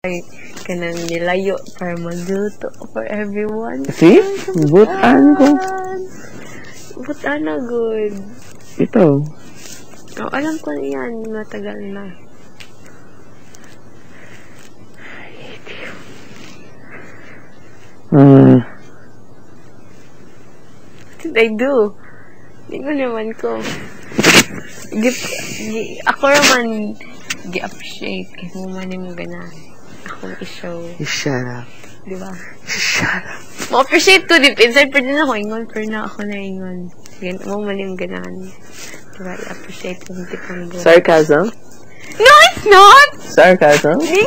Ay, kanang nilayo para magluto for everyone. See? Butaan ko. Butaan na good. Ito. Oh, alam ko na yan. Matagal na. What did I do? Hindi ko naman ko. Ako naman gi-appreciate kasi mo man yung ganan. Akong i-show. Shut up. Diba? Shut up. Ma-appreciate ko deep inside, pero din ako ingon, pero na ako na ingon. Mo man yung ganan. Diba? I-appreciate ko yung tipong go. Sarcasm? No, it's not! Sarcasm? Hindi.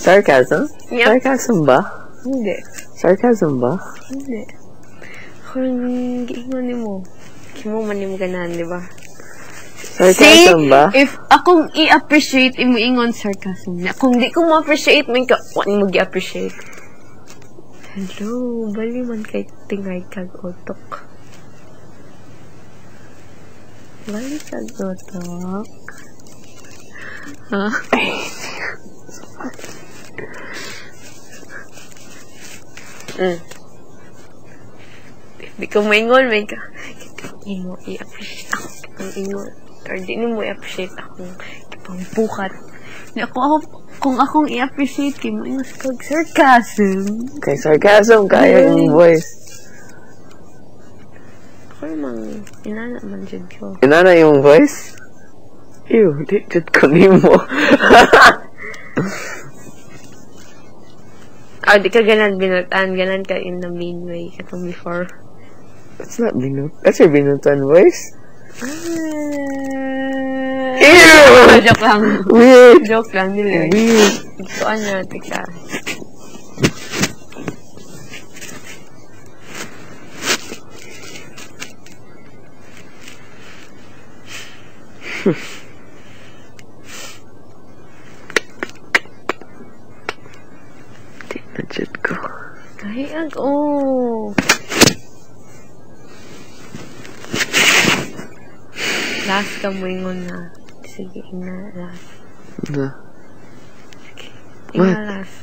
Sarcasm? Yep. Sarcasm ba? Hindi. Sarcasm ba? Hindi. Kung giingon mo, kimo man yung ganan, diba? Sarcasm ba? If akong i-appreciate, imo ingon sarcasm na. Kung di ko ma-appreciate, may ka, mo gi-appreciate. Hello, bali man kay tingay kag otok. Bali kag otok. Ha? Di ko maingon, may ka. Imo i-appreciate ako kitang ingon. Or di mo i-appreciate akong pangpukat. Kung akong i-appreciate kayo, mo ingas kag sarcasm. Kay sarcasm, kaya yung voice. Ako namang, inana man dyan ko. Inana yung voice? Ew, di dyan ko nimo. Di ka ganan binutan. Ganan ka in the main way. Katong before. That's not binut. That's your binutan voice? Ew! Joke lang. Weird. Joke lang. Weird. Ituan niya, tika. Di na dyan ko. Kahit oh. Last ka mo ingon na. Sige, ina, last. Na. Sige, What? ina, last.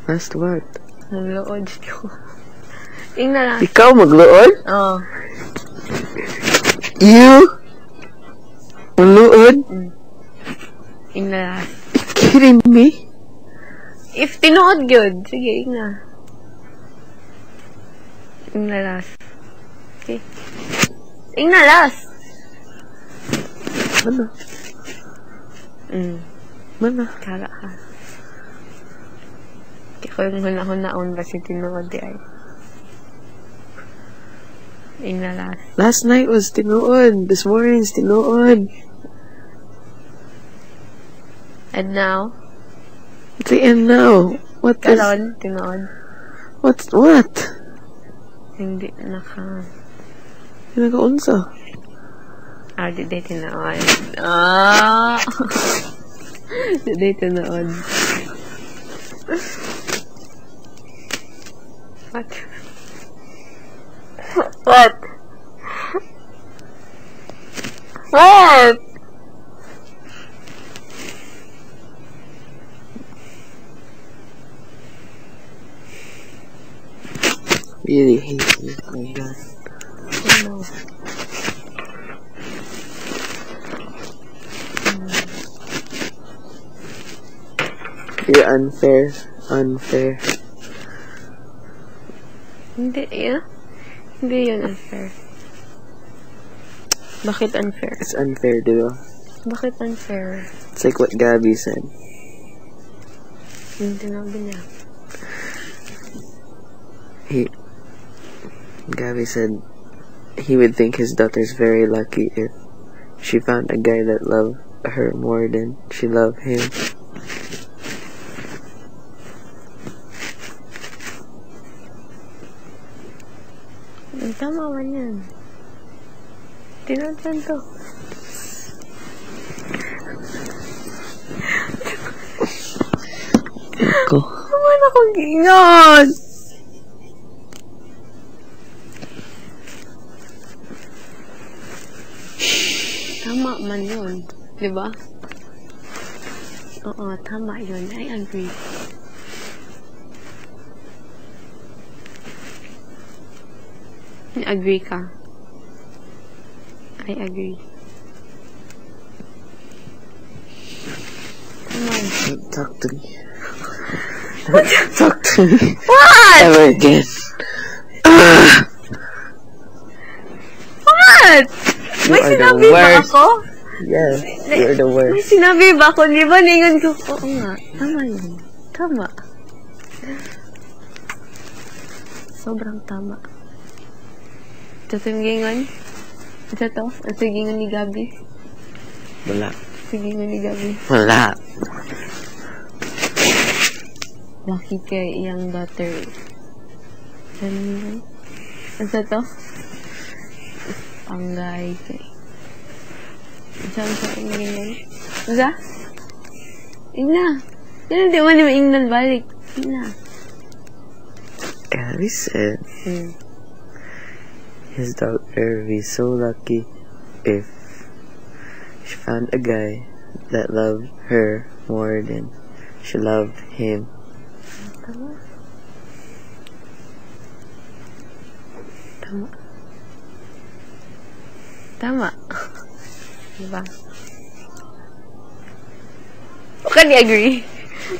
Last what? Naglood ko. Ina, last. Ikaw magluod? Oh. You? Magluod? Ina, last. Kidding me? If tinuod good, sige, ina. Ina, last. Okay. Ina, last. Mana? Mana? Kala ka. Di ko yung hunahon ba si tinuod di ay. Ina, last. Last night was tinuod. This morning's tinuod. And now? It's the end now. What is... Kalon, tinuod. What? Hindi naka... Hindi naka-unsa. Di day tinood. Di day tinood. What? What? What? Really hate you. Oh my god. No. You're unfair. Unfair. Hindi, yeah? Hindi yun unfair. Bakit unfair? It's unfair, diba? Bakit unfair? It's like what Gabby said. Hindi na niya. Gabby said he would think his daughter's very lucky if she found a guy that loved her more than she loved him. Tama man yan. Tinansan to. Ko. Naman akong gingan. Tama man yun. Diba? Oo, tama yun. I agree. Agree ka. I agree. Come on. Don't talk to me. Don't talk to me. What? Ever again. What? You May are the sinabi ba worst. ako? Yes, you're the May worst. sinabi ba ako? Di ba ningon ko? Oo nga. Tama yun. Tama. Sobrang tama. Ito yung gingon? Ito to? Ito yung gingon ni Gabi? Wala. Ito yung gingon ni Gabi? Wala. Lucky kay iyang daughter. Ito to? Panggay kay. Saan sa ingnan? Usa? Ingna. Yan di man yung ingnan balik. Ingna. Gabby said his daughter would be so lucky if she found a guy that loved her more than she loved him. Tama. Tama. Tama. Diba? Okay, I agree.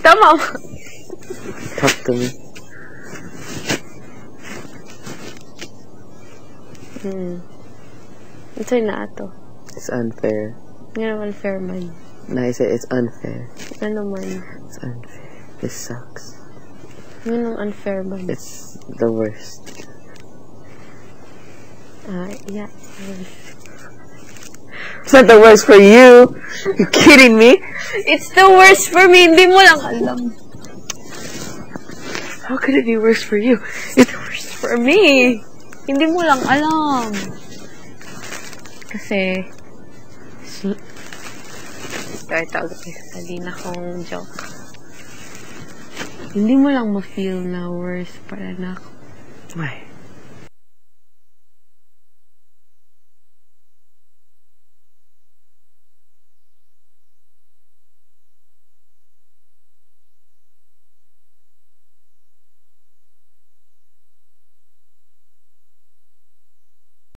Tama. Talk to me. Ito na ato. It's unfair. Nga naman fair man. No, I say it's unfair. Ano man. It's unfair. This sucks. Nga nang unfair man. It's the worst. Yeah. It's not the worst for you. You kidding me? It's the worst for me. Hindi mo lang alam. How could it be worse for you? It's the worst for me. Hindi mo lang alam. Kasi, kahit tawag ko sabi na kong joke. Hindi mo lang ma-feel na worse para na ako. Why?